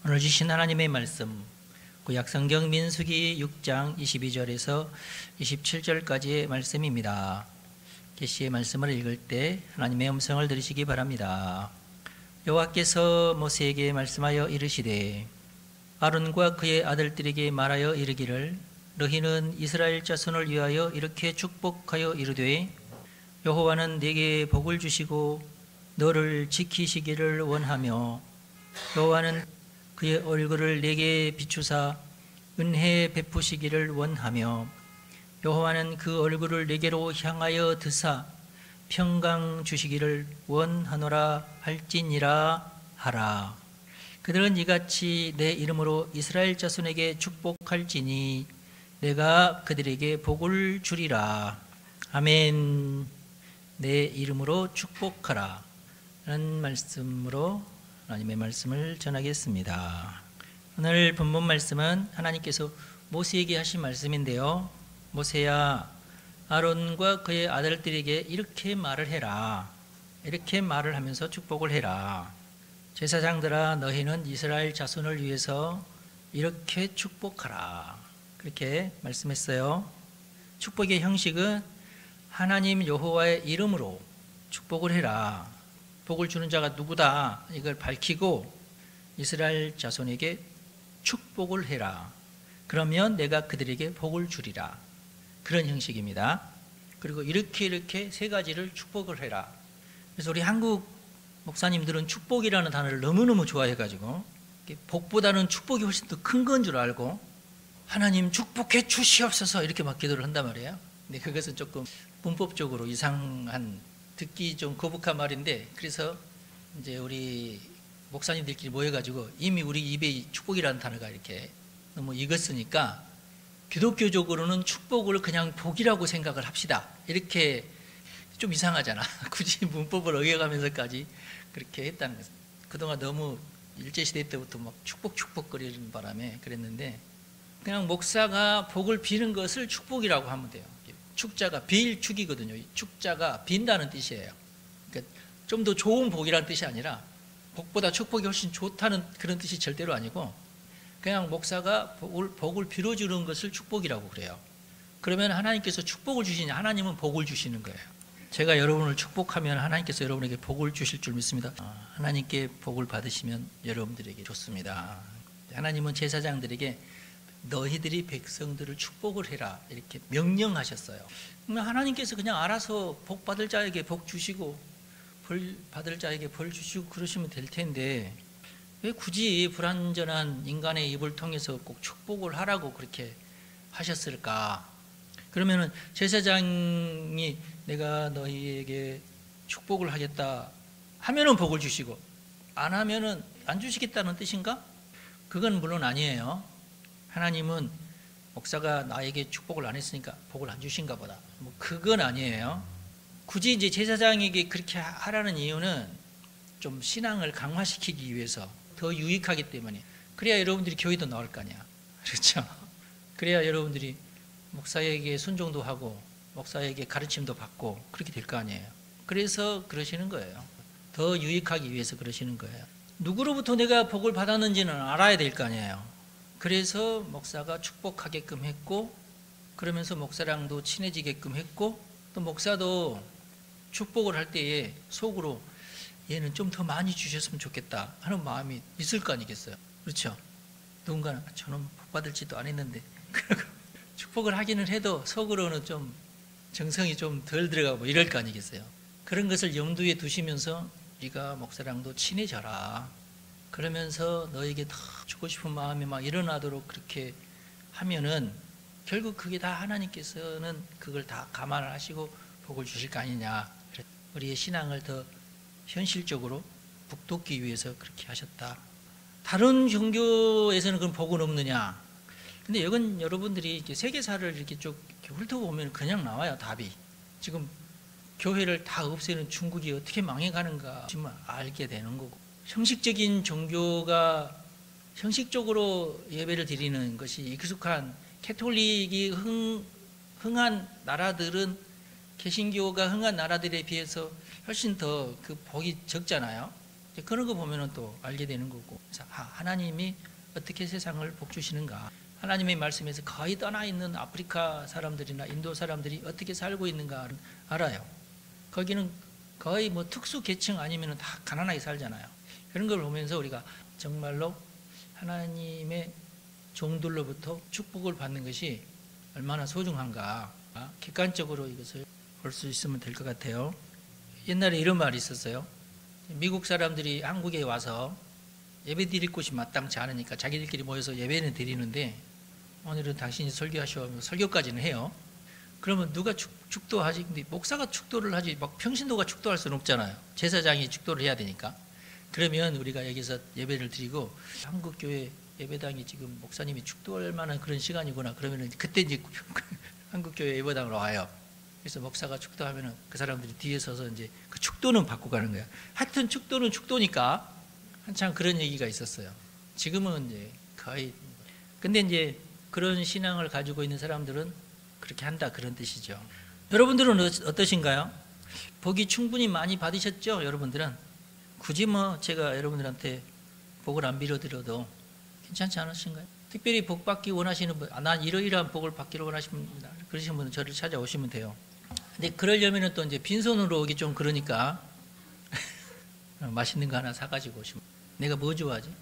오늘 주신 하나님의 말씀, 구약성경 민수기 6장 22절에서 27절까지의 말씀입니다. 계시의 말씀을 읽을 때 하나님의 음성을 들으시기 바랍니다. 여호와께서 모세에게 말씀하여 이르시되 아론과 그의 아들들에게 말하여 이르기를 너희는 이스라엘 자손을 위하여 이렇게 축복하여 이르되 여호와는 네게 복을 주시고 너를 지키시기를 원하며 여호와는 그의 얼굴을 네게 비추사 은혜 베푸시기를 원하며 여호와는 그 얼굴을 네게로 향하여 드사 평강 주시기를 원하노라 할지니라 하라. 그들은 이같이 내 이름으로 이스라엘 자손에게 축복할지니 내가 그들에게 복을 주리라. 아멘. 내 이름으로 축복하라 라는 말씀으로 하나님의 말씀을 전하겠습니다. 오늘 본문 말씀은 하나님께서 모세에게 하신 말씀인데요. 모세야, 아론과 그의 아들들에게 이렇게 말을 해라. 이렇게 말을 하면서 축복을 해라. 제사장들아, 너희는 이스라엘 자손을 위해서 이렇게 축복하라. 그렇게 말씀했어요. 축복의 형식은 하나님 여호와의 이름으로 축복을 해라. 복을 주는 자가 누구다, 이걸 밝히고 이스라엘 자손에게 축복을 해라. 그러면 내가 그들에게 복을 주리라. 그런 형식입니다. 그리고 이렇게 세 가지를 축복을 해라. 그래서 우리 한국 목사님들은 축복이라는 단어를 너무너무 좋아해가지고 복보다는 축복이 훨씬 더 큰 건 줄 알고 하나님 축복해 주시옵소서 이렇게 막 기도를 한단 말이에요. 근데 그것은 조금 문법적으로 이상한, 듣기 좀 거북한 말인데, 그래서 이제 우리 목사님들끼리 모여가지고 이미 우리 입에 축복이라는 단어가 이렇게 너무 익었으니까 기독교적으로는 축복을 그냥 복이라고 생각을 합시다. 이렇게 좀 이상하잖아. 굳이 문법을 어겨가면서까지 그렇게 했다는 거죠. 그동안 너무 일제시대 때부터 막 축복거리는 바람에 그랬는데, 그냥 목사가 복을 비는 것을 축복이라고 하면 돼요. 축자가 빌 축이거든요. 축자가 빈다는 뜻이에요. 그러니까 좀 더 좋은 복이라는 뜻이 아니라 복보다 축복이 훨씬 좋다는 그런 뜻이 절대로 아니고, 그냥 목사가 복을 빌어주는 것을 축복이라고 그래요. 그러면 하나님께서 축복을 주시냐? 하나님은 복을 주시는 거예요. 제가 여러분을 축복하면 하나님께서 여러분에게 복을 주실 줄 믿습니다. 하나님께 복을 받으시면 여러분들에게 좋습니다. 하나님은 제사장들에게 너희들이 백성들을 축복을 해라 이렇게 명령하셨어요. 그러면 하나님께서 그냥 알아서 복 받을 자에게 복 주시고 벌 받을 자에게 벌 주시고 그러시면 될 텐데 왜 굳이 불완전한 인간의 입을 통해서 꼭 축복을 하라고 그렇게 하셨을까? 그러면은 제사장이 내가 너희에게 축복을 하겠다 하면은 복을 주시고 안 하면은 안 주시겠다는 뜻인가? 그건 물론 아니에요. 하나님은 목사가 나에게 축복을 안 했으니까 복을 안 주신가 보다, 뭐 그건 아니에요. 굳이 이제 제사장에게 그렇게 하라는 이유는 좀 신앙을 강화시키기 위해서, 더 유익하기 때문에. 그래야 여러분들이 교회도 나올 거 아니야. 그렇죠? 그래야 여러분들이 목사에게 순종도 하고 목사에게 가르침도 받고 그렇게 될 거 아니에요. 그래서 그러시는 거예요. 더 유익하기 위해서 그러시는 거예요. 누구로부터 내가 복을 받았는지는 알아야 될 거 아니에요. 그래서 목사가 축복하게끔 했고, 그러면서 목사랑도 친해지게끔 했고, 또 목사도 축복을 할 때에 속으로 얘는 좀 더 많이 주셨으면 좋겠다 하는 마음이 있을 거 아니겠어요. 그렇죠? 누군가는 저는 복 받을지도 안 했는데 축복을 하기는 해도 속으로는 좀 정성이 좀 덜 들어가고 이럴 거 아니겠어요. 그런 것을 염두에 두시면서 네가 목사랑도 친해져라. 그러면서 너에게 더 주고 싶은 마음이 막 일어나도록 그렇게 하면은 결국 그게 다 하나님께서는 그걸 다 감안을 하시고 복을 주실 거 아니냐. 우리의 신앙을 더 현실적으로 북돋기 위해서 그렇게 하셨다. 다른 종교에서는 그런 복은 없느냐? 근데 이건 여러분들이 이렇게 세계사를 이렇게 쭉 훑어보면 그냥 나와요, 답이. 지금 교회를 다 없애는 중국이 어떻게 망해가는가 정말 알게 되는 거고, 형식적인 종교가 형식적으로 예배를 드리는 것이 익숙한 캐톨릭이 흥한 나라들은, 개신교가 흥한 나라들에 비해서 훨씬 더 그 복이 적잖아요. 이제 그런 거 보면은 또 알게 되는 거고. 그래서 하나님이 어떻게 세상을 복주시는가? 하나님의 말씀에서 거의 떠나 있는 아프리카 사람들이나 인도 사람들이 어떻게 살고 있는가 알아요. 거기는 거의 뭐 특수 계층 아니면 다 가난하게 살잖아요. 그런 걸 보면서 우리가 정말로 하나님의 종들로부터 축복을 받는 것이 얼마나 소중한가, 객관적으로 이것을 볼 수 있으면 될 것 같아요. 옛날에 이런 말이 있었어요. 미국 사람들이 한국에 와서 예배 드릴 곳이 마땅치 않으니까 자기들끼리 모여서 예배는 드리는데, 오늘은 당신이 설교하시오, 설교까지는 해요. 그러면 누가 축도하지? 근데 목사가 축도를 하지, 막 평신도가 축도할 수는 없잖아요. 제사장이 축도를 해야 되니까. 그러면 우리가 여기서 예배를 드리고, 한국교회 예배당이 지금 목사님이 축도할 만한 그런 시간이구나. 그러면은 그때 이제 한국교회 예배당으로 와요. 그래서 목사가 축도하면은 그 사람들이 뒤에 서서 이제 그 축도는 받고 가는 거야. 하여튼 축도는 축도니까 한참 그런 얘기가 있었어요. 지금은 이제 거의. 근데 이제 그런 신앙을 가지고 있는 사람들은 그렇게 한다, 그런 뜻이죠. 여러분들은 어떠신가요? 복이 충분히 많이 받으셨죠? 여러분들은 굳이 뭐 제가 여러분들한테 복을 안 빌어드려도 괜찮지 않으신가요? 특별히 복 받기 원하시는 분, 난 이러이러한 복을 받기를 원하십니다, 그러신 분은 저를 찾아오시면 돼요. 근데 그러려면 또 이제 빈손으로 오기 좀 그러니까 맛있는 거 하나 사가지고 오시면, 내가 뭐 좋아하지?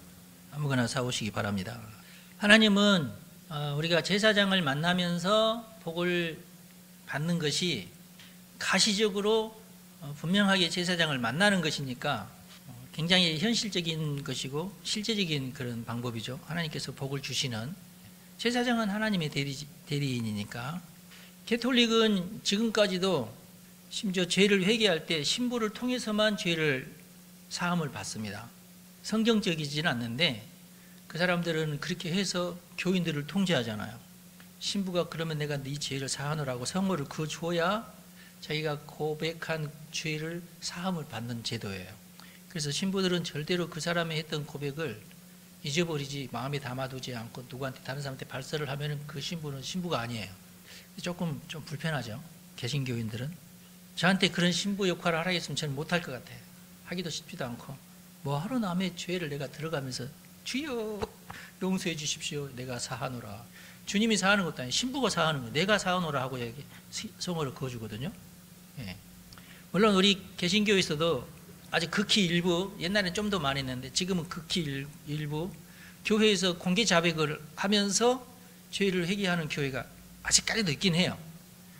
아무거나 사오시기 바랍니다. 하나님은 우리가 제사장을 만나면서 복을 받는 것이 가시적으로 분명하게 제사장을 만나는 것이니까 굉장히 현실적인 것이고 실제적인 그런 방법이죠. 하나님께서 복을 주시는, 제사장은 하나님의 대리인이니까. 개톨릭은 지금까지도 심지어 죄를 회개할 때 신부를 통해서만 죄를 사함을 받습니다. 성경적이지는 않는데 그 사람들은 그렇게 해서 교인들을 통제하잖아요. 신부가 그러면 내가 네 죄를 사하노라고 성호를 그어줘야 자기가 고백한 죄를 사함을 받는 제도예요. 그래서 신부들은 절대로 그 사람이 했던 고백을 잊어버리지, 마음에 담아두지 않고 누구한테, 다른 사람한테 발설을 하면 그 신부는 신부가 아니에요. 조금 좀 불편하죠. 개신교인들은 저한테 그런 신부 역할을 하라 했으면 저는 못할 것 같아요. 하기도 싶지도 않고, 뭐하러 남의 죄를 내가 들어가면서 주여 용서해 주십시오, 내가 사하노라. 주님이 사하는 것도 아니고 신부가 사하는 거예요. 내가 사하노라 하고 여기 성호를 그어주거든요. 예. 물론 우리 개신교에서도 아주 극히 일부, 옛날에는 좀 더 많이 했는데 지금은 극히 일부 교회에서 공개 자백을 하면서 죄를 회개하는 교회가 아직까지도 있긴 해요.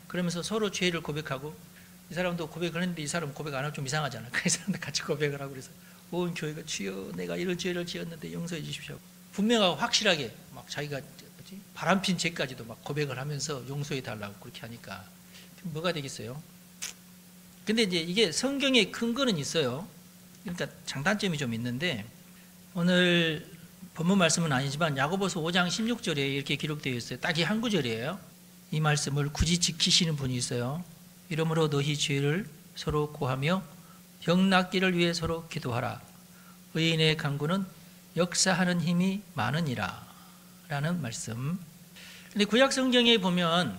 그러면서 서로 죄를 고백하고, 이 사람도 고백을 했는데 이 사람 고백 안 하면 좀 이상하잖아. 그 사람도 같이 고백을 하고, 그래서 온 교회가 주여 내가 이런 죄를 지었는데 용서해 주십시오. 분명하고 확실하게 막 자기가 바람핀 죄까지도 막 고백을 하면서 용서해 달라고 그렇게 하니까 뭐가 되겠어요? 근데 이제 이게 성경의 근거는 있어요. 그러니까 장단점이 좀 있는데, 오늘 본문 말씀은 아니지만 야고보서 5장 16절에 이렇게 기록되어 있어요. 딱 이 한 구절이에요. 이 말씀을 굳이 지키시는 분이 있어요. 이러므로 너희 죄를 서로 고하며 형 낫기를 위해 서로 기도하라. 의인의 간구는 역사하는 힘이 많으니라 라는 말씀. 근데 구약 성경에 보면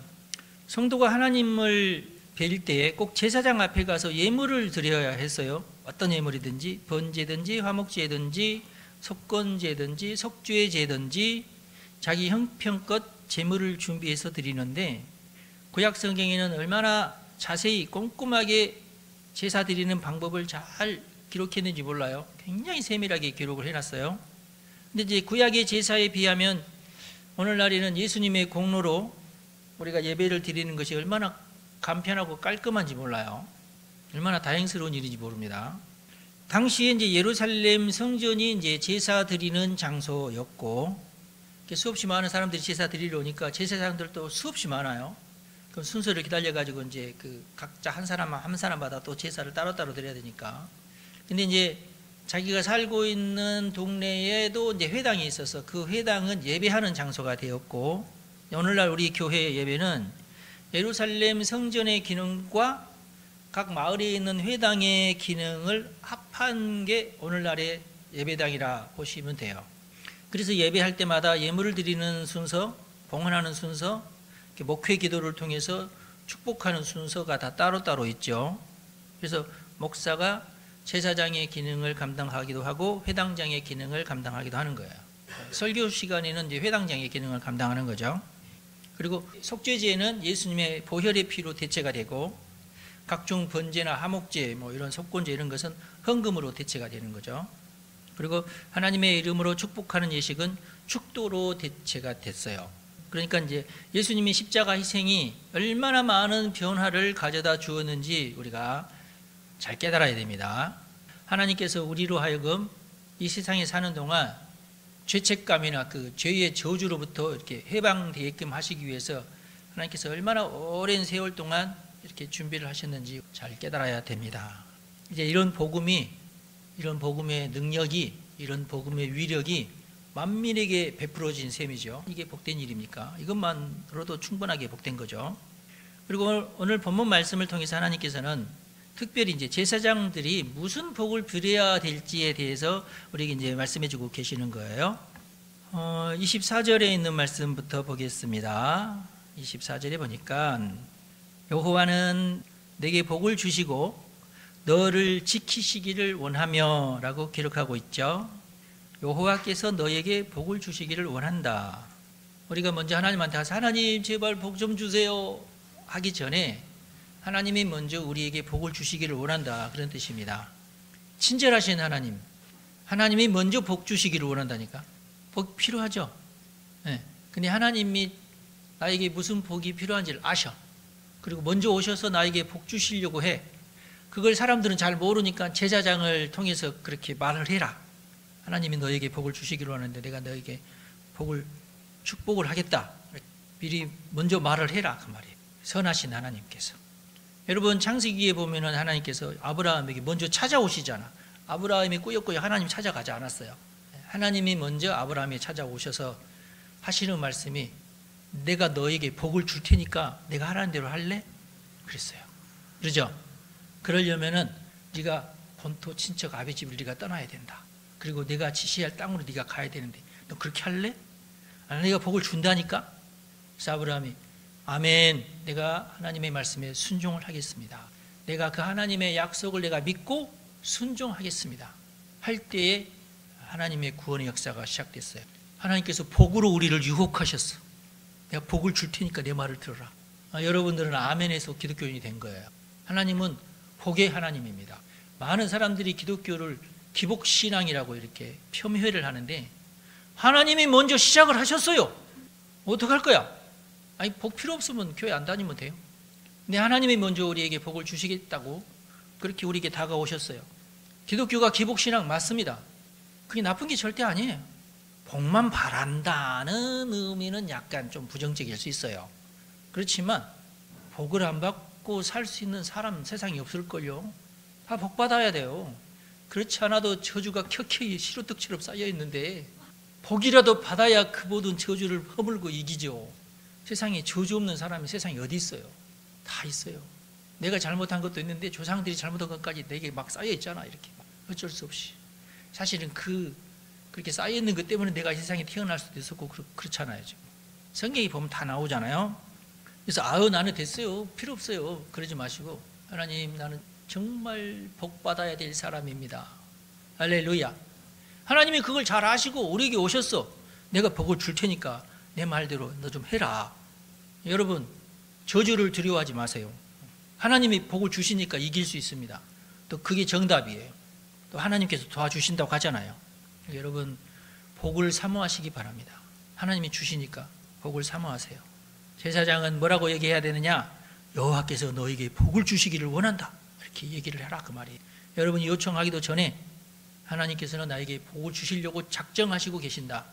성도가 하나님을 뵐 때 꼭 제사장 앞에 가서 예물을 드려야 했어요. 어떤 예물이든지, 번제든지 화목제든지 속건제든지 속죄 제든지 자기 형편껏 제물을 준비해서 드리는데, 구약 성경에는 얼마나 자세히 꼼꼼하게 제사 드리는 방법을 잘 기록했는지 몰라요. 굉장히 세밀하게 기록을 해놨어요. 근데 이제 구약의 제사에 비하면 오늘날에는 예수님의 공로로 우리가 예배를 드리는 것이 얼마나 간편하고 깔끔한지 몰라요. 얼마나 다행스러운 일인지 모릅니다. 당시에 이제 예루살렘 성전이 이제 제사 드리는 장소였고, 수없이 많은 사람들이 제사 드리러 오니까 제사장들도 수없이 많아요. 그럼 순서를 기다려가지고 이제 그 각자 한 사람마다 또 제사를 따로따로 드려야 되니까. 근데 이제 자기가 살고 있는 동네에도 이제 회당이 있어서 그 회당은 예배하는 장소가 되었고, 오늘날 우리 교회의 예배는 예루살렘 성전의 기능과 각 마을에 있는 회당의 기능을 합한 게 오늘날의 예배당이라 보시면 돼요. 그래서 예배할 때마다 예물을 드리는 순서, 봉헌하는 순서, 목회 기도를 통해서 축복하는 순서가 다 따로따로 있죠. 그래서 목사가 제사장의 기능을 감당하기도 하고 회당장의 기능을 감당하기도 하는 거예요. 설교 시간에는 이제 회당장의 기능을 감당하는 거죠. 그리고 속죄제는 예수님의 보혈의 피로 대체가 되고 각종 번제나 화목제, 이런 속건제 이런 것은 헌금으로 대체가 되는 거죠. 그리고 하나님의 이름으로 축복하는 예식은 축도로 대체가 됐어요. 그러니까 이제 예수님의 십자가 희생이 얼마나 많은 변화를 가져다 주었는지 우리가 잘 깨달아야 됩니다. 하나님께서 우리로 하여금 이 세상에 사는 동안 죄책감이나 그 죄의 저주로부터 이렇게 해방되게끔 하시기 위해서 하나님께서 얼마나 오랜 세월 동안 이렇게 준비를 하셨는지 잘 깨달아야 됩니다. 이제 이런 복음의 능력이, 이런 복음의 위력이 만민에게 베풀어진 셈이죠. 이게 복된 일입니까? 이것만으로도 충분하게 복된 거죠. 그리고 오늘 본문 말씀을 통해서 하나님께서는 특별히 이제 제사장들이 무슨 복을 빌어야 될지에 대해서 우리에게 이제 말씀해주고 계시는 거예요. 24절에 있는 말씀부터 보겠습니다. 24절에 보니까 여호와는 내게 복을 주시고 너를 지키시기를 원하며 라고 기록하고 있죠. 여호와께서 너에게 복을 주시기를 원한다. 우리가 먼저 하나님한테 가서 하나님 제발 복 좀 주세요 하기 전에 하나님이 먼저 우리에게 복을 주시기를 원한다, 그런 뜻입니다. 친절하신 하나님, 하나님이 먼저 복 주시기를 원한다니까. 복 필요하죠. 네. 근데 하나님이 나에게 무슨 복이 필요한지를 아셔. 그리고 먼저 오셔서 나에게 복 주시려고 해. 그걸 사람들은 잘 모르니까 제사장을 통해서 그렇게 말을 해라. 하나님이 너에게 복을 주시기로 하는데 내가 너에게 축복을 하겠다. 미리 먼저 말을 해라, 그 말이에요. 선하신 하나님께서. 여러분 창세기에 보면은 하나님께서 아브라함에게 먼저 찾아오시잖아. 아브라함이 꾸역꾸역 하나님 찾아가지 않았어요. 하나님이 먼저 아브라함에 찾아오셔서 하시는 말씀이 내가 너에게 복을 줄 테니까 내가 하라는 대로 할래? 그랬어요. 그러죠? 그러려면은 네가 본토 친척 아비 집을 네가 떠나야 된다. 그리고 내가 지시할 땅으로 네가 가야 되는데 너 그렇게 할래? 아니, 내가 복을 준다니까? 그래서 아브라함이 아멘, 내가 하나님의 말씀에 순종을 하겠습니다. 내가 그 하나님의 약속을 내가 믿고 순종하겠습니다 할 때에 하나님의 구원의 역사가 시작됐어요. 하나님께서 복으로 우리를 유혹하셨어. 내가 복을 줄 테니까 내 말을 들어라. 여러분들은 아멘에서 기독교인이 된 거예요. 하나님은 복의 하나님입니다. 많은 사람들이 기독교를 기복신앙이라고 이렇게 폄훼를 하는데 하나님이 먼저 시작을 하셨어요. 어떡할 거야? 아니, 복 필요 없으면 교회 안 다니면 돼요. 근데 하나님이 먼저 우리에게 복을 주시겠다고 그렇게 우리에게 다가오셨어요. 기독교가 기복신앙 맞습니다. 그게 나쁜 게 절대 아니에요. 복만 바란다는 의미는 약간 좀 부정적일 수 있어요. 그렇지만 복을 안 받고 살 수 있는 사람 세상에 없을걸요. 다 복 받아야 돼요. 그렇지 않아도 저주가 켜켜이 시루떡처럼 쌓여 있는데 복이라도 받아야 그 모든 저주를 허물고 이기죠. 세상에 저주 없는 사람이 세상에 어디 있어요? 다 있어요. 내가 잘못한 것도 있는데 조상들이 잘못한 것까지 내게 막 쌓여 있잖아. 이렇게 어쩔 수 없이. 사실은 그렇게 쌓여 있는 것 때문에 내가 이 세상에 태어날 수도 있었고 그렇잖아요. 지금. 성경에 보면 다 나오잖아요. 그래서 나는 됐어요. 필요 없어요. 그러지 마시고 하나님, 나는 정말 복 받아야 될 사람입니다. 할렐루야. 하나님이 그걸 잘 아시고 우리에게 오셨어. 내가 복을 줄 테니까 내 말대로 너 좀 해라. 여러분, 저주를 두려워하지 마세요. 하나님이 복을 주시니까 이길 수 있습니다. 또 그게 정답이에요. 또 하나님께서 도와주신다고 하잖아요. 여러분, 복을 사모하시기 바랍니다. 하나님이 주시니까 복을 사모하세요. 제사장은 뭐라고 얘기해야 되느냐? 여호와께서 너에게 복을 주시기를 원한다. 이렇게 얘기를 해라, 그 말이에요. 여러분이 요청하기도 전에 하나님께서는 나에게 복을 주시려고 작정하시고 계신다.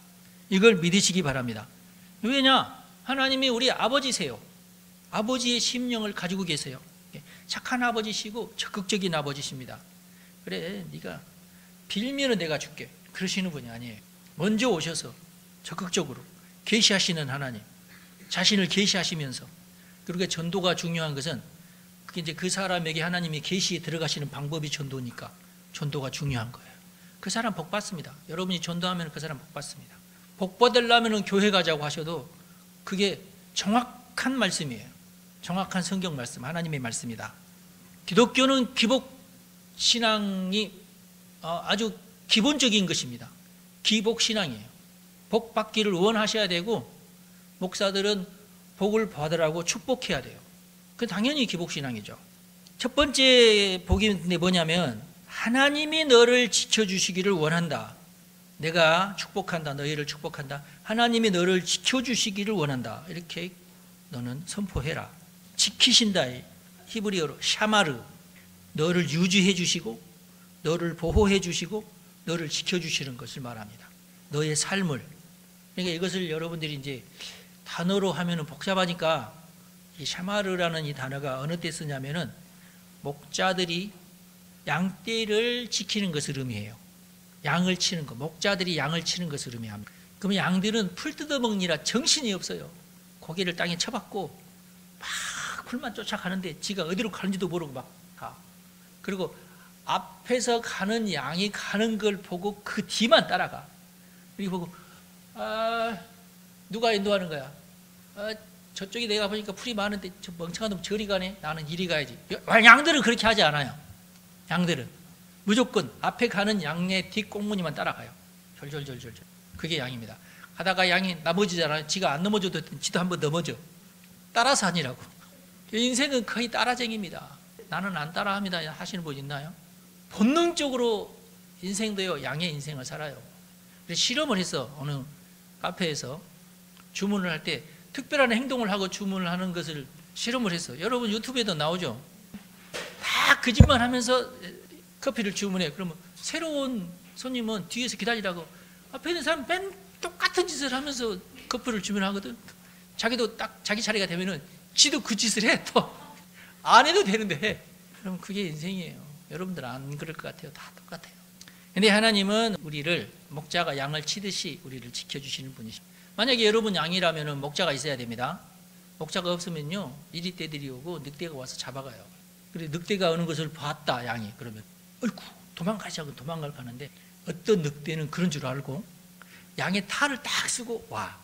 이걸 믿으시기 바랍니다. 왜냐? 하나님이 우리 아버지세요. 아버지의 심령을 가지고 계세요. 착한 아버지시고 적극적인 아버지십니다. 그래, 네가 빌면은 내가 줄게. 그러시는 분이 아니에요. 먼저 오셔서 적극적으로 계시하시는 하나님, 자신을 계시하시면서. 그러니까 전도가 중요한 것은 그게 이제 그 사람에게 하나님이 계시에 들어가시는 방법이 전도니까 전도가 중요한 거예요. 그 사람 복 받습니다. 여러분이 전도하면 그 사람 복 받습니다. 복 받으려면 교회 가자고 하셔도 그게 정확한 말씀이에요. 정확한 성경 말씀, 하나님의 말씀이다. 기독교는 기복 신앙이 아주 기본적인 것입니다. 기복신앙이에요. 복 받기를 원하셔야 되고 목사들은 복을 받으라고 축복해야 돼요. 그 당연히 기복신앙이죠. 첫 번째 복이 뭐냐면 하나님이 너를 지켜주시기를 원한다. 내가 축복한다. 너희를 축복한다. 하나님이 너를 지켜주시기를 원한다. 이렇게 너는 선포해라. 지키신다. 히브리어로 샤마르. 너를 유지해 주시고 너를 보호해 주시고 너를 지켜주시는 것을 말합니다. 너의 삶을. 그러니까 이것을 여러분들이 이제 단어로 하면은 복잡하니까 이 샤마르라는 이 단어가 어느 때 쓰냐면은 목자들이 양떼를 지키는 것을 의미해요. 양을 치는 것, 목자들이 양을 치는 것을 의미합니다. 그러면 양들은 풀 뜯어먹느라 정신이 없어요. 고개를 땅에 쳐박고 막 풀만 쫓아가는데 지가 어디로 가는지도 모르고 막 가. 그리고 앞에서 가는 양이 가는 걸 보고 그 뒤만 따라가. 그리고 보고 누가 인도하는 거야? 저쪽에 내가 보니까 풀이 많은데 저 멍청한 놈 저리 가네. 나는 이리 가야지. 양들은 그렇게 하지 않아요. 양들은 무조건 앞에 가는 양의 뒷꽁무니만 따라가요. 졸졸졸졸. 그게 양입니다. 하다가 양이 넘어지잖아요. 지가 안 넘어져도 지도 한번 넘어져. 따라서 하니라고. 인생은 거의 따라쟁입니다. 나는 안 따라합니다 하시는 분 있나요? 본능적으로 인생도요 양의 인생을 살아요. 그래서 실험을 했어. 어느 카페에서 주문을 할 때 특별한 행동을 하고 주문을 하는 것을 실험을 했어. 여러분 유튜브에도 나오죠. 다 그 짓만 하면서 커피를 주문해. 그러면 새로운 손님은 뒤에서 기다리라고 앞에 있는 사람 맨 똑같은 짓을 하면서 커피를 주문하거든. 자기도 딱 자기 차례가 되면은 지도 그 짓을 해. 또 안 해도 되는데 해. 그럼 그게 인생이에요. 여러분들 안 그럴 것 같아요. 다 똑같아요. 근데 하나님은 우리를 목자가 양을 치듯이 우리를 지켜주시는 분이십니다. 만약에 여러분 양이라면 목자가 있어야 됩니다. 목자가 없으면요 이리 떼들이 오고 늑대가 와서 잡아가요. 그래 늑대가 오는 것을 봤다 양이. 그러면 어이구 도망가지 하고 도망갈 가는데 어떤 늑대는 그런 줄 알고 양의 탈을 딱 쓰고 와.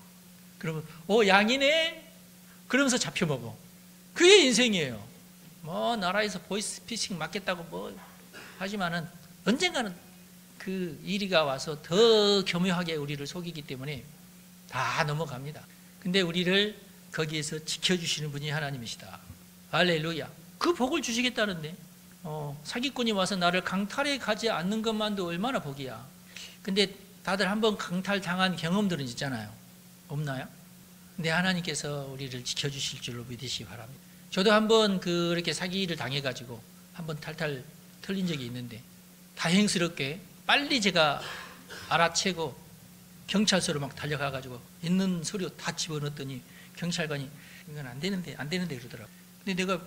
그러면 양이네. 그러면서 잡혀 먹어. 그게 인생이에요. 뭐 나라에서 보이스피싱 맞겠다고 뭐 하지만은 언젠가는 그 이리가 와서 더 교묘하게 우리를 속이기 때문에 다 넘어갑니다. 근데 우리를 거기에서 지켜주시는 분이 하나님이시다. 할렐루야. 그 복을 주시겠다는데 사기꾼이 와서 나를 강탈해 가지 않는 것만도 얼마나 복이야. 근데 다들 한번 강탈당한 경험들은 있잖아요. 없나요? 근데 하나님께서 우리를 지켜주실 줄로 믿으시기 바랍니다. 저도 한번 그렇게 사기를 당해가지고 한번 탈탈 털린 적이 있는데 다행스럽게 빨리 제가 알아채고 경찰서로 막 달려가가지고 있는 서류 다 집어넣었더니 경찰관이 이건 안 되는데 그러더라고. 근데 내가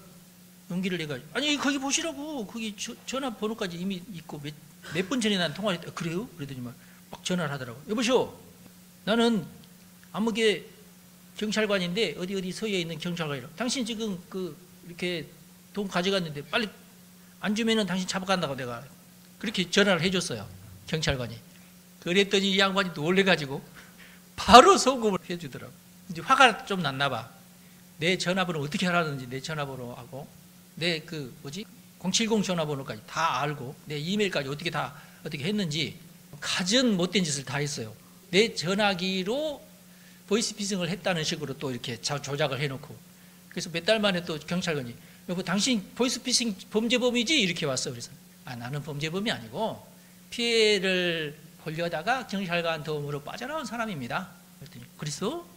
용기를 내가지고 아니 거기 보시라고 거기 전화번호까지 이미 있고 몇 분 전에 난 통화를 했다. 그래요? 그러더니 막 전화를 하더라고. 여보시오 나는 아무개 경찰관인데 어디 서에 있는 경찰관이라고. 당신 지금 이렇게 돈 가져갔는데 빨리 안 주면은 당신 잡아간다고 내가 그렇게 전화를 해줬어요. 경찰관이. 그랬더니 이 양반이 놀래가지고 바로 송금을 해주더라고. 이제 화가 좀 났나 봐. 내 전화번호 어떻게 하라는지 내 전화번호하고 내 070 전화번호까지 다 알고 내 이메일까지 어떻게 했는지 가전 못된 짓을 다 했어요. 내 전화기로 보이스피싱을 했다는 식으로 또 이렇게 조작을 해놓고. 그래서 몇 달 만에 또 경찰관이 여보 당신 보이스피싱 범죄범이지? 이렇게 왔어. 그래서 나는 범죄범이 아니고 피해를 보려다가 경찰관 도움으로 빠져나온 사람입니다. 그랬더니 그랬어?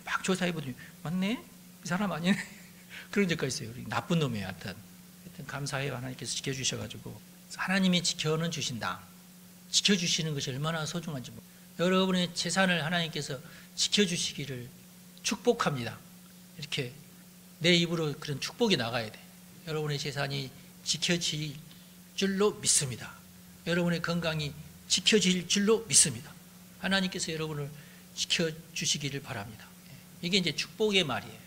막 조사해보더니 맞네? 이 사람 아니네? 그런 적가 있어요. 나쁜 놈이에요. 하여튼 감사해요. 하나님께서 지켜주셔가지고. 하나님이 지켜는 주신다. 지켜주시는 것이 얼마나 소중한지. 여러분의 재산을 하나님께서 지켜주시기를 축복합니다. 이렇게 내 입으로 그런 축복이 나가야 돼. 여러분의 재산이 지켜질 줄로 믿습니다. 여러분의 건강이 지켜질 줄로 믿습니다. 하나님께서 여러분을 지켜주시기를 바랍니다. 이게 이제 축복의 말이에요.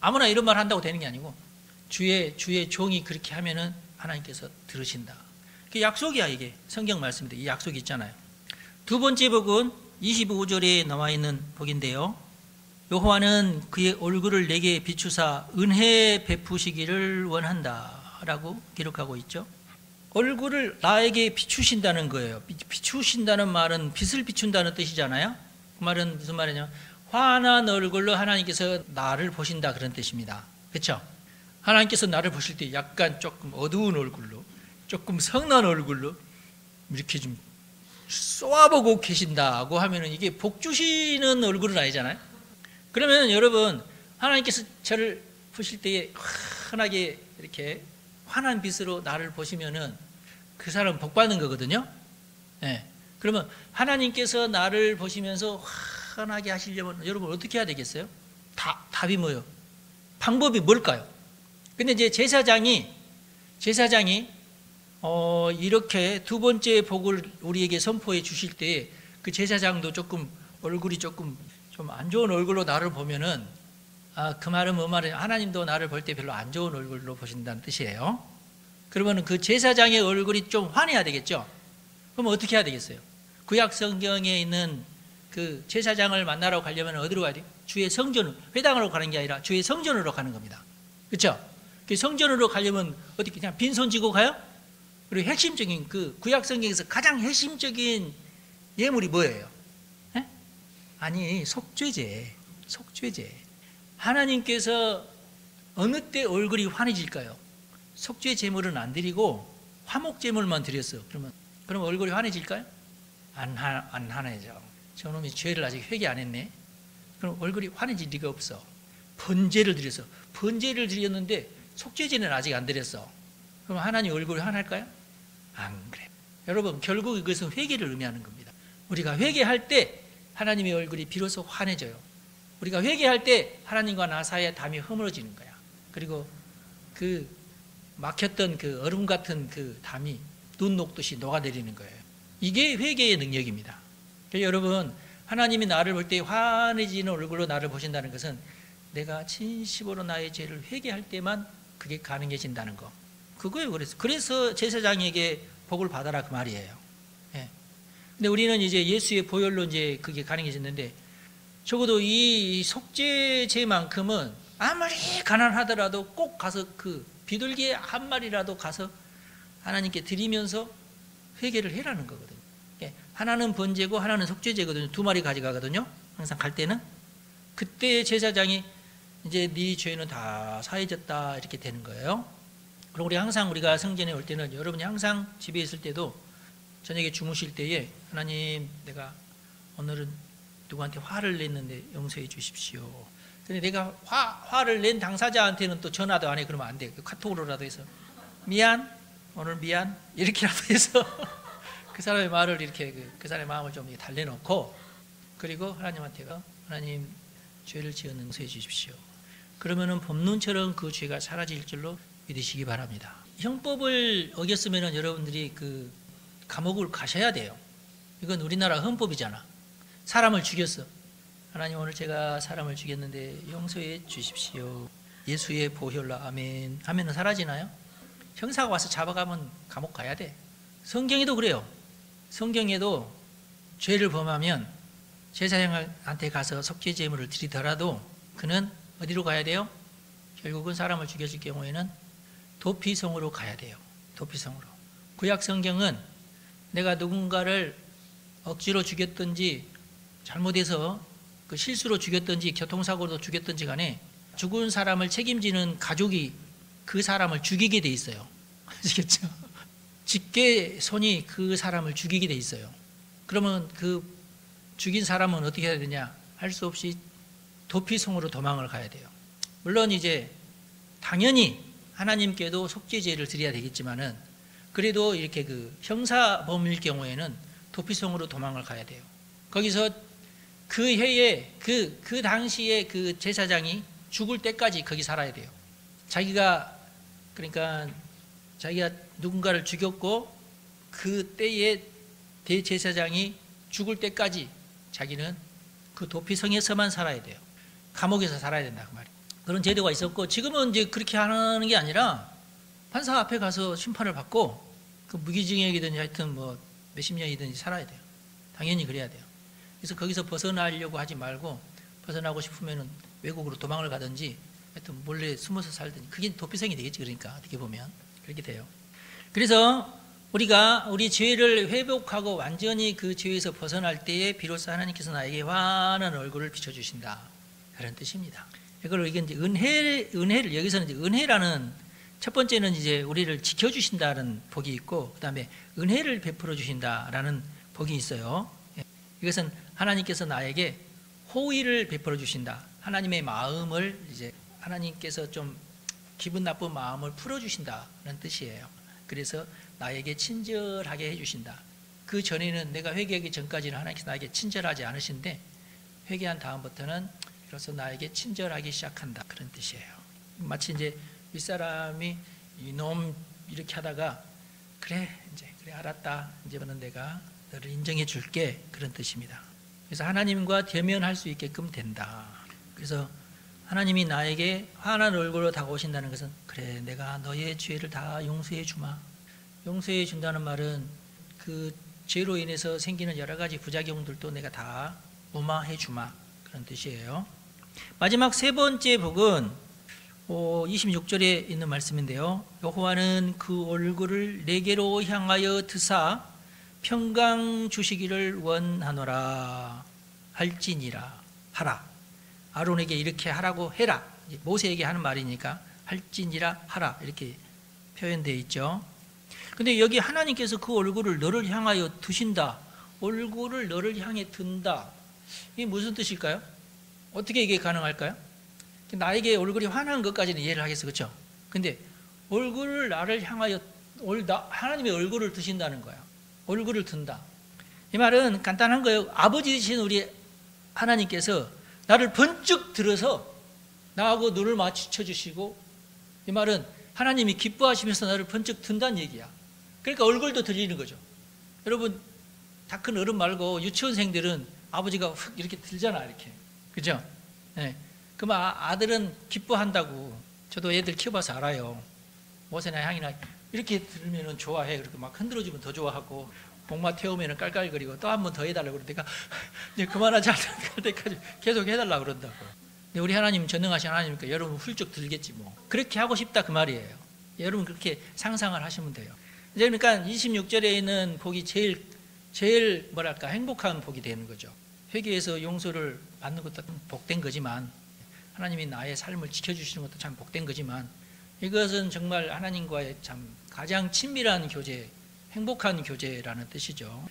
아무나 이런 말 한다고 되는 게 아니고 주의 종이 그렇게 하면은 하나님께서 들으신다. 그 약속이야. 이게 성경 말씀인데 이 약속이 있잖아요. 두 번째 복은 25절에 나와 있는 복인데요. 여호와는 그의 얼굴을 내게 비추사 은혜 베푸시기를 원한다 라고 기록하고 있죠. 얼굴을 나에게 비추신다는 거예요. 비추신다는 말은 빛을 비춘다는 뜻이잖아요. 그 말은 무슨 말이냐? 환한 얼굴로 하나님께서 나를 보신다 그런 뜻입니다. 그렇죠? 하나님께서 나를 보실 때 약간 조금 어두운 얼굴로, 조금 성난 얼굴로 이렇게 좀 쏘아보고 계신다고 하면은 이게 복 주시는 얼굴은 아니잖아요. 그러면 여러분, 하나님께서 저를 보실 때에 환하게 이렇게 환한 빛으로 나를 보시면은 그 사람은 복 받는 거거든요. 네. 그러면 하나님께서 나를 보시면서 환하게 하시려면 여러분 어떻게 해야 되겠어요? 답이 뭐예요? 방법이 뭘까요? 근데 이제 제사장이 이렇게 두 번째 복을 우리에게 선포해 주실 때 그 제사장도 조금 얼굴이 조금 좀 안 좋은 얼굴로 나를 보면은 그 말은 뭐 말이에요? 하나님도 나를 볼 때 별로 안 좋은 얼굴로 보신다는 뜻이에요. 그러면 그 제사장의 얼굴이 좀 환해야 되겠죠? 그럼 어떻게 해야 되겠어요? 구약 성경에 있는 그 제사장을 만나러 가려면 어디로 가야 돼요? 주의 성전, 회당으로 가는 게 아니라 주의 성전으로 가는 겁니다. 그렇죠? 그 성전으로 가려면 어떻게 그냥 빈손 쥐고 가요? 그리고 핵심적인 그 구약 성경에서 가장 핵심적인 예물이 뭐예요? 에? 아니, 속죄제. 하나님께서 어느 때 얼굴이 환해질까요? 속죄 제물은 안 드리고 화목 제물만 드렸어. 그럼 얼굴이 환해질까요? 안 환해져. 저놈이 죄를 아직 회개 안 했네. 그럼 얼굴이 환해질 리가 없어. 번제를 드렸어. 번제를 드렸는데 속죄제는 아직 안 드렸어. 그럼 하나님 얼굴이 환할까요? 안 그래. 여러분, 결국 이것은 회개를 의미하는 겁니다. 우리가 회개할 때 하나님의 얼굴이 비로소 환해져요. 우리가 회개할 때 하나님과 나 사이에 담이 허물어지는 거야. 그리고 그 막혔던 그 얼음 같은 그 담이 눈 녹듯이 녹아내리는 거예요. 이게 회개의 능력입니다. 그래서 여러분, 하나님이 나를 볼 때 환해지는 얼굴로 나를 보신다는 것은 내가 진심으로 나의 죄를 회개할 때만 그게 가능해진다는 거. 그거예요. 그래서 제사장에게 복을 받아라 그 말이에요. 예. 근데 우리는 이제 예수의 보혈로 이제 그게 가능해졌는데, 적어도 이 속죄제만큼은 아무리 가난하더라도 꼭 가서 그 비둘기 한 마리라도 가서 하나님께 드리면서 회개를 해라는 거거든요. 하나는 번제고 하나는 속죄제거든요. 두 마리 가져가거든요. 항상 갈 때는. 그때 제사장이 이제 네 죄는 다 사해졌다 이렇게 되는 거예요. 그리고 우리가 성전에 올 때는 여러분이 항상 집에 있을 때도 저녁에 주무실 때에 하나님, 내가 오늘은 누구한테 화를 냈는데 용서해 주십시오. 근데 내가 화를 낸 당사자한테는 또 전화도 안 해. 그러면 안 돼. 카톡으로라도 해서 미안, 오늘 미안 이렇게라도 해서 그 사람의 말을 이렇게 그 사람의 마음을 좀 달래놓고, 그리고 하나님한테가 하나님, 죄를 지었는 용서해 주십시오. 그러면은 법문처럼 그 죄가 사라질 줄로 믿으시기 바랍니다. 형법을 어겼으면은 여러분들이 그 감옥을 가셔야 돼요. 이건 우리나라 헌법이잖아. 사람을 죽였어. 하나님, 오늘 제가 사람을 죽였는데 용서해 주십시오. 예수의 보혈로 아멘 하면은 사라지나요? 형사가 와서 잡아가면 감옥 가야 돼. 성경에도 그래요. 성경에도 죄를 범하면 제사장한테 가서 속죄제물을 드리더라도 그는 어디로 가야 돼요? 결국은 사람을 죽였을 경우에는 도피성으로 가야 돼요. 도피성으로. 구약 성경은 내가 누군가를 억지로 죽였든지 잘못해서 그 실수로 죽였든지 교통사고로 죽였든지 간에 죽은 사람을 책임지는 가족이 그 사람을 죽이게 돼 있어요. 아시겠죠? 직계 손이 그 사람을 죽이게 돼 있어요. 그러면 그 죽인 사람은 어떻게 해야 되냐? 할 수 없이 도피성으로 도망을 가야 돼요. 물론 이제 당연히 하나님께도 속죄제를 드려야 되겠지만은 그래도 이렇게 그 형사범일 경우에는 도피성으로 도망을 가야 돼요. 거기서 그 해에 그 당시에 그 제사장이 죽을 때까지 거기 살아야 돼요. 자기가 누군가를 죽였고 그 때에 대제사장이 죽을 때까지 자기는 그 도피성에서만 살아야 돼요. 감옥에서 살아야 된다 그 말이에요. 그런 제도가 있었고, 지금은 이제 그렇게 하는 게 아니라 판사 앞에 가서 심판을 받고 그 무기징역이든지 하여튼 뭐 몇십 년이든지 살아야 돼요. 당연히 그래야 돼요. 그래서 거기서 벗어나려고 하지 말고, 벗어나고 싶으면은 외국으로 도망을 가든지 하여튼 몰래 숨어서 살든지, 그게 도피성이 되겠지. 그러니까 어떻게 보면 그렇게 돼요. 그래서 우리가 우리 죄를 회복하고 완전히 그 죄에서 벗어날 때에 비로소 하나님께서 나에게 환한 얼굴을 비춰주신다. 그런 뜻입니다. 이걸 이게 이제 은혜를 여기서는 이제 은혜라는 첫 번째는 이제 우리를 지켜주신다는 복이 있고, 그 다음에 은혜를 베풀어 주신다라는 복이 있어요. 이것은 하나님께서 나에게 호의를 베풀어 주신다. 하나님의 마음을 이제 하나님께서 좀 기분 나쁜 마음을 풀어 주신다는 뜻이에요. 그래서 나에게 친절하게 해주신다. 그 전에는 내가 회개하기 전까지는 하나님께서 나에게 친절하지 않으신데 회개한 다음부터는 그래서 나에게 친절하기 시작한다. 그런 뜻이에요. 마치 이제 윗사람이 이놈 이렇게 하다가 그래 알았다. 이제는 내가 너를 인정해 줄게. 그런 뜻입니다. 그래서 하나님과 대면할 수 있게끔 된다. 그래서 하나님이 나에게 환한 얼굴로 다가오신다는 것은 그래 내가 너의 죄를 다 용서해 주마. 용서해 준다는 말은 그 죄로 인해서 생기는 여러 가지 부작용들도 내가 다 무마해 주마. 그런 뜻이에요. 마지막 세 번째 복은 26절에 있는 말씀인데요. 여호와는 그 얼굴을 내게로 향하여 드사 평강 주시기를 원하노라 할지니라. 하라. 아론에게 이렇게 하라고 해라. 모세에게 하는 말이니까 할지니라 하라. 이렇게 표현되어 있죠. 근데 여기 하나님께서 그 얼굴을 너를 향하여 드신다. 얼굴을 너를 향해 든다. 이게 무슨 뜻일까요? 어떻게 이게 가능할까요? 나에게 얼굴이 환한 것까지는 이해를 하겠어. 그렇죠? 근데 얼굴을 나를 향하여 하나님의 얼굴을 드신다는 거야. 얼굴을 든다. 이 말은 간단한 거예요. 아버지 되신 우리 하나님께서 나를 번쩍 들어서 나하고 눈을 마주쳐 주시고, 이 말은 하나님이 기뻐하시면서 나를 번쩍 든다는 얘기야. 그러니까 얼굴도 들리는 거죠. 여러분 다 큰 어른 말고 유치원생들은 아버지가 훅 이렇게 들잖아. 이렇게. 그죠? 네. 그럼 아들은 기뻐한다고. 저도 애들 키워봐서 알아요. 모세나 향이나 이렇게 들으면 좋아해. 그렇게 막 흔들어주면 더 좋아하고, 목마 태우면 깔깔거리고 또 한 번 더 해달라고 그러니까 이제 그만하지 않을 때까지 계속 해달라고 그런다고. 근데 우리 하나님 전능하신 하나님이니까 여러분 훌쩍 들겠지 뭐. 그렇게 하고 싶다 그 말이에요. 여러분 그렇게 상상을 하시면 돼요. 이제 그러니까 26절에 있는 복이 제일 뭐랄까 행복한 복이 되는 거죠. 회개에서 용서를 받는 것도 복된 거지만, 하나님이 나의 삶을 지켜주시는 것도 참 복된 거지만, 이것은 정말 하나님과의 참 가장 친밀한 교제, 행복한 교제라는 뜻이죠.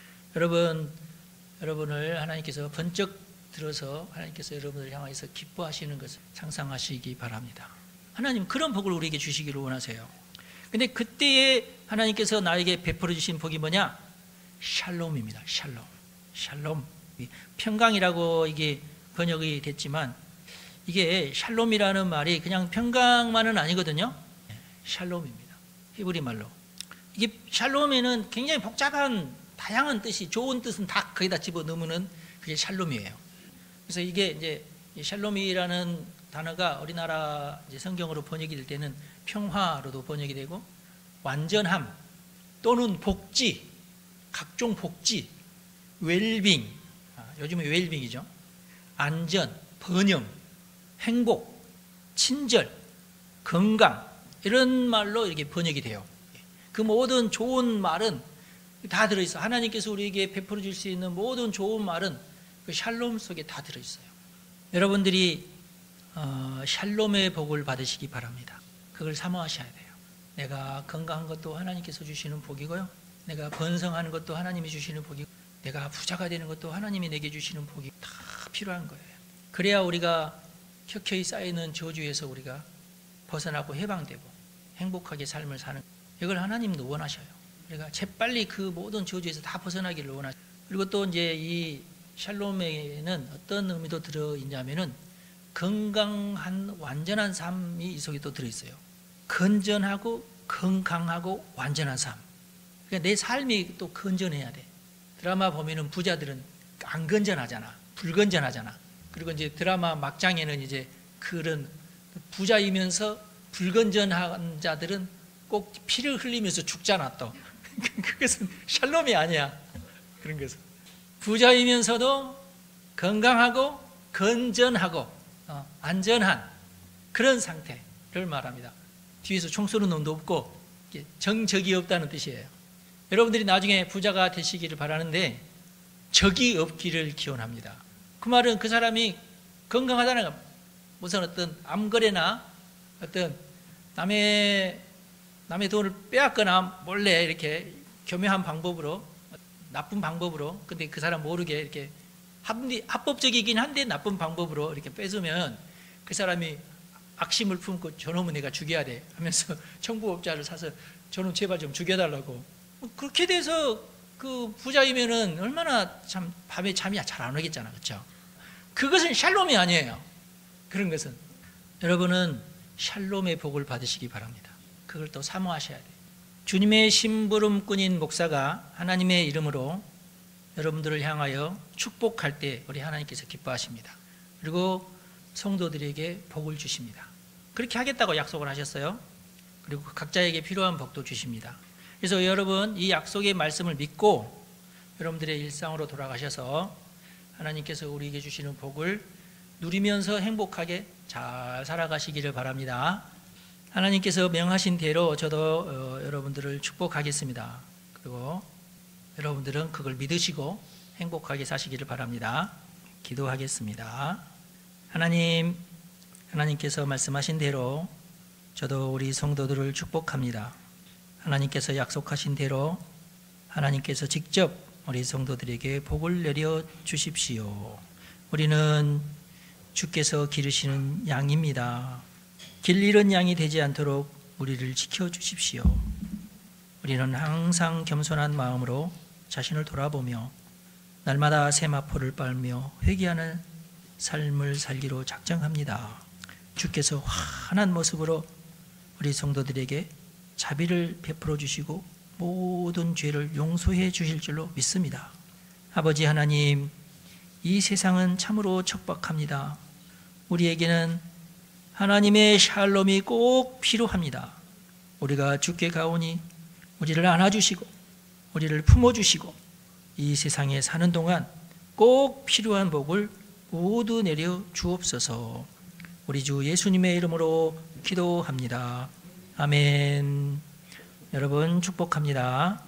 여러분을 하나님께서 번쩍 들어서 하나님께서 여러분을 향해서 기뻐하시는 것을 상상하시기 바랍니다. 하나님 그런 복을 우리에게 주시기를 원하세요. 근데 그때에 하나님께서 나에게 베풀어 주신 복이 뭐냐? 샬롬입니다. 샬롬. 평강이라고 이게 번역이 됐지만, 이게 샬롬이라는 말이 그냥 평강만은 아니거든요. 샬롬입니다. 히브리 말로. 이게 샬롬에는 굉장히 복잡한 다양한 뜻이, 좋은 뜻은 다 거기다 집어넣으면 그게 샬롬이에요. 그래서 이게 이제 샬롬이라는 단어가 우리나라 이제 성경으로 번역이 될 때는 평화로도 번역이 되고, 완전함 또는 복지, 각종 복지, 웰빙, 요즘은 웰빙이죠. 안전, 번영, 행복, 친절, 건강, 이런 말로 이렇게 번역이 돼요. 그 모든 좋은 말은 다 들어있어. 하나님께서 우리에게 베풀어 줄 수 있는 모든 좋은 말은 그 샬롬 속에 다 들어있어요. 여러분들이 샬롬의 복을 받으시기 바랍니다. 그걸 사모하셔야 돼요. 내가 건강한 것도 하나님께서 주시는 복이고요, 내가 번성하는 것도 하나님이 주시는 복이고, 내가 부자가 되는 것도 하나님이 내게 주시는 복이 다 필요한 거예요. 그래야 우리가 켜켜이 쌓이는 저주에서 우리가 벗어나고 해방되고 행복하게 삶을 사는, 이걸 하나님도 원하셔요. 그러니까 재빨리 그 모든 저주에서 다 벗어나기를 원하셔요. 그리고 또 이제 이 샬롬에는 어떤 의미도 들어있냐면은 건강한 완전한 삶이 이 속에 또 들어있어요. 건전하고 건강하고 완전한 삶. 그러니까 내 삶이 또 건전해야 돼. 드라마 보면은 부자들은 안 건전하잖아. 불건전하잖아. 그리고 이제 드라마 막장에는 이제 그런 부자이면서 불건전한 자들은 꼭 피를 흘리면서 죽잖아 또. 그것은 샬롬이 아니야. 그런 것은 부자이면서도 건강하고 건전하고 안전한 그런 상태를 말합니다. 뒤에서 총 쏘는 놈도 없고 정적이 없다는 뜻이에요. 여러분들이 나중에 부자가 되시기를 바라는데 적이 없기를 기원합니다. 그 말은 그 사람이 건강하다는 거, 무슨 어떤 암거래나 어떤 남의 돈을 빼앗거나 몰래 이렇게 교묘한 방법으로, 나쁜 방법으로, 근데 그 사람 모르게 이렇게 합법적이긴 한데 나쁜 방법으로 이렇게 뺏으면 그 사람이 악심을 품고 저놈은 내가 죽여야 돼 하면서 청부업자를 사서 저놈 제발 좀 죽여달라고. 그렇게 돼서 그 부자이면은 얼마나 참 밤에 잠이 잘 안 오겠잖아. 그렇죠? 그것은 샬롬이 아니에요. 그런 것은 여러분은 샬롬의 복을 받으시기 바랍니다. 그걸 또 사모하셔야 돼요. 주님의 심부름꾼인 목사가 하나님의 이름으로 여러분들을 향하여 축복할 때 우리 하나님께서 기뻐하십니다. 그리고 성도들에게 복을 주십니다. 그렇게 하겠다고 약속을 하셨어요. 그리고 각자에게 필요한 복도 주십니다. 그래서 여러분 이 약속의 말씀을 믿고 여러분들의 일상으로 돌아가셔서 하나님께서 우리에게 주시는 복을 누리면서 행복하게 잘 살아가시기를 바랍니다. 하나님께서 명하신 대로 저도 여러분들을 축복하겠습니다. 그리고 여러분들은 그걸 믿으시고 행복하게 사시기를 바랍니다. 기도하겠습니다. 하나님께서 말씀하신 대로 저도 우리 성도들을 축복합니다. 하나님께서 약속하신 대로 하나님께서 직접 우리 성도들에게 복을 내려 주십시오. 우리는 주께서 기르시는 양입니다. 길 잃은 양이 되지 않도록 우리를 지켜주십시오. 우리는 항상 겸손한 마음으로 자신을 돌아보며 날마다 세마포를 빨며 회개하는 삶을 살기로 작정합니다. 주께서 환한 모습으로 우리 성도들에게 자비를 베풀어 주시고 모든 죄를 용서해 주실 줄로 믿습니다. 아버지 하나님, 이 세상은 참으로 척박합니다. 우리에게는 하나님의 샬롬이 꼭 필요합니다. 우리가 주께 가오니 우리를 안아주시고 우리를 품어주시고 이 세상에 사는 동안 꼭 필요한 복을 모두 내려 주옵소서. 우리 주 예수님의 이름으로 기도합니다. 아멘. 여러분 축복합니다.